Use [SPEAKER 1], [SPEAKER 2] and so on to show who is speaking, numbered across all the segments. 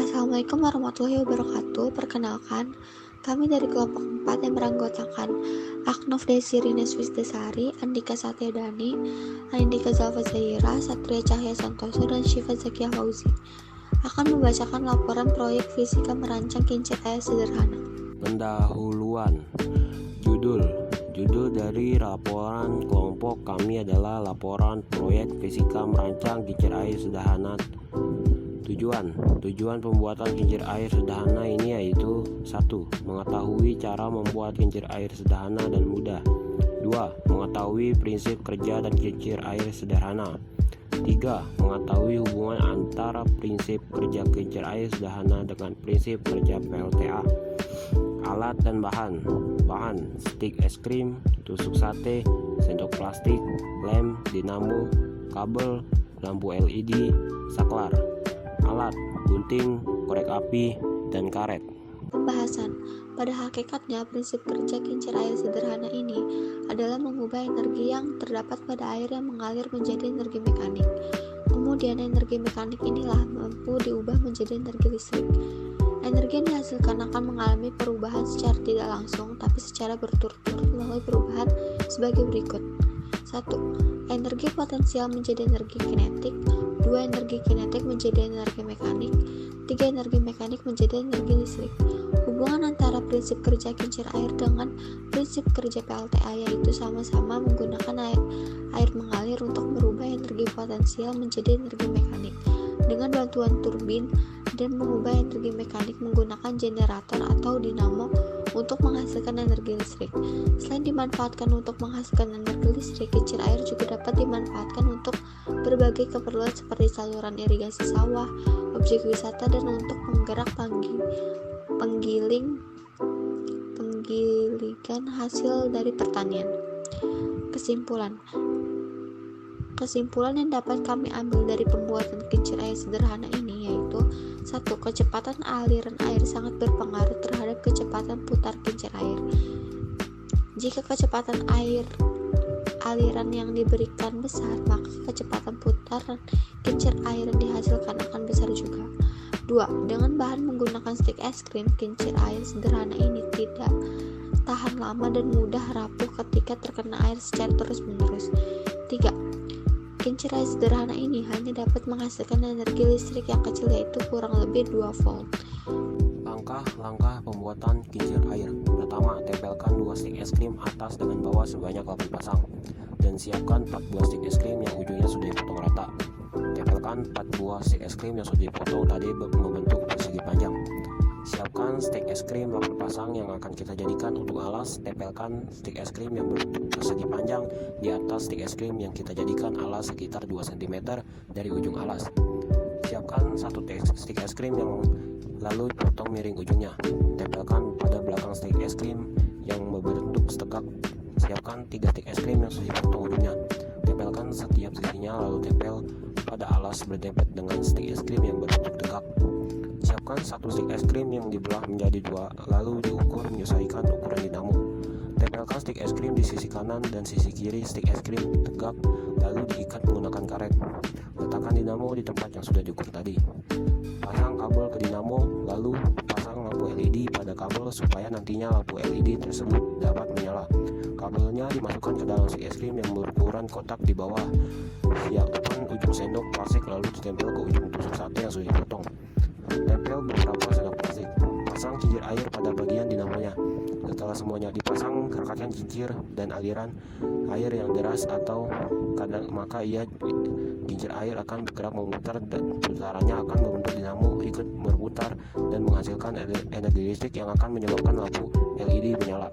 [SPEAKER 1] Assalamualaikum warahmatullahi wabarakatuh. Perkenalkan, kami dari kelompok 4 yang beranggotakan Aknov Desiri Neswisdesari, Andika Satyadani, Anindika Zalfa Zahira, Satria Cahya Santoso, dan Syifa Zakia Fauzi akan membacakan laporan proyek fisika merancang kincir air sederhana.
[SPEAKER 2] Pendahuluan. Judul dari laporan kelompok kami adalah laporan proyek fisika merancang kincir air sederhana. Tujuan pembuatan kincir air sederhana ini yaitu 1. Mengetahui cara membuat kincir air sederhana dan mudah. 2. Mengetahui prinsip kerja dan kincir air sederhana. 3. Mengetahui hubungan antara prinsip kerja kincir air sederhana dengan prinsip kerja PLTA. Alat dan bahan: stik es krim, tusuk sate, sendok plastik, lem, dinamo, kabel, lampu LED, saklar. Alat: gunting, korek api, dan karet.
[SPEAKER 1] Pembahasan. Pada hakikatnya, prinsip kerja kincir air sederhana ini adalah mengubah energi yang terdapat pada air yang mengalir menjadi energi mekanik. Kemudian energi mekanik inilah mampu diubah menjadi energi listrik. Energi yang dihasilkan akan mengalami perubahan secara tidak langsung tapi secara berturut-turut melalui perubahan sebagai berikut. 1. Energi potensial menjadi energi kinetik. 2. Energi kinetik menjadi energi mekanik. 3. Energi mekanik menjadi energi listrik. Hubungan antara prinsip kerja kincir air dengan prinsip kerja PLTA yaitu sama-sama menggunakan air mengalir untuk merubah energi potensial menjadi energi mekanik dengan bantuan turbin dan mengubah energi mekanik menggunakan generator atau dinamo untuk menghasilkan energi listrik. Selain dimanfaatkan untuk menghasilkan energi listrik, kincir air juga dapat dimanfaatkan untuk berbagai keperluan seperti saluran irigasi sawah, objek wisata, dan untuk penggerak penggilikan hasil dari pertanian. Kesimpulan yang dapat kami ambil dari pembuatan kincir air sederhana ini yaitu 1. Kecepatan aliran air sangat berpengaruh terhadap kecepatan putar kincir air. Jika kecepatan aliran yang diberikan besar, maka kecepatan putaran kincir air yang dihasilkan akan besar juga. 2. Dengan bahan menggunakan stik es krim, kincir air sederhana ini tidak tahan lama dan mudah rapuh ketika terkena air secara terus-menerus. 3. Kincir air sederhana ini hanya dapat menghasilkan energi listrik yang kecil yaitu kurang lebih 2 volt.
[SPEAKER 2] Langkah pembuatan kincir air. Pertama, tempelkan 2 stik es krim atas dengan bawah sebanyak 8 pasang dan siapkan 4 buah stik es krim yang ujungnya sudah dipotong rata. Tempelkan 4 buah stik es krim yang sudah dipotong tadi membentuk persegi panjang. Siapkan stik es krim 8 pasang yang akan kita jadikan untuk alas. Tempelkan stik es krim yang berbentuk persegi panjang di atas stik es krim yang kita jadikan alas sekitar 2 cm dari ujung alas. Siapkan 1 stik es krim yang lalu potong miring ujungnya. Tempelkan pada belakang stik es krim yang berbentuk setegak. Siapkan 3 stik es krim yang sudah dipotong ujungnya. Tempelkan setiap sisinya lalu tempel pada alas berdempet dengan stik es krim yang berbentuk tegak. Siapkan 1 stik es krim yang dibelah menjadi 2 lalu diukur menyesuaikan ukuran dinamo. Tempelkan stik es krim di sisi kanan dan sisi kiri stik es krim tegak lalu diikat menggunakan karet. Letakkan dinamo di tempat yang sudah diukur tadi. Pasang kabel ke dinamo lalu pasang lampu LED pada kabel supaya nantinya lampu LED tersebut dapat menyala. Kabelnya dimasukkan ke dalam stik es krim yang berukuran kotak di bawah. Siapkan ujung sendok plastik lalu ditempel ke ujung tusuk sate yang sudah dipotong. Tempel beberapa sendok plastik. Pasang kincir air pada bagian dinamonya. Setelah semuanya dipasang, rekatkan kincir dan aliran air yang deras atau kadang maka kincir air akan bergerak memutar dan putarannya akan membentuk dinamo ikut berputar dan menghasilkan energi listrik yang akan menyebabkan lampu LED menyala.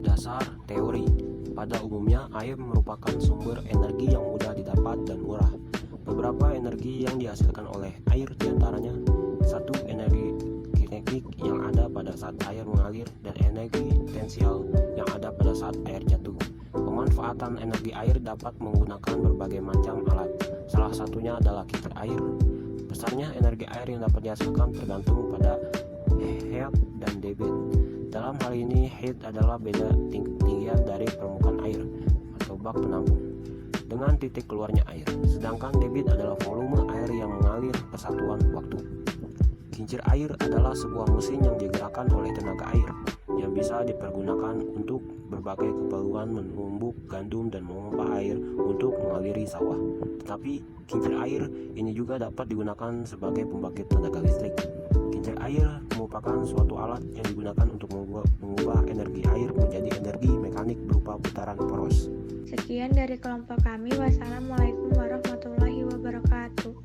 [SPEAKER 2] Dasar teori. Pada umumnya, air merupakan sumber energi yang mudah didapat dan murah. Beberapa energi yang dihasilkan oleh air diantaranya 1. Energi kinetik yang ada pada saat air mengalir dan energi potensial yang ada pada saat air jatuh. Pemanfaatan energi air dapat menggunakan berbagai macam alat. Salah satunya adalah kincir air. Besarnya energi air yang dapat dihasilkan tergantung pada head dan debit. Dalam hal ini, head adalah beda ketinggian dari permukaan air atau bak penampung dengan titik keluarnya air, sedangkan debit adalah volume air yang mengalir persatuan waktu. Kincir air adalah sebuah mesin yang digerakkan oleh tenaga air yang bisa dipergunakan untuk berbagai keperluan menumbuk gandum dan memompa air untuk mengaliri sawah. Tetapi kincir air ini juga dapat digunakan sebagai pembangkit tenaga listrik. Kincir air merupakan suatu alat yang digunakan untuk mengubah energi air menjadi energi mekanik berupa putaran poros.
[SPEAKER 3] Sekian dari kelompok kami. Wassalamualaikum warahmatullahi wabarakatuh.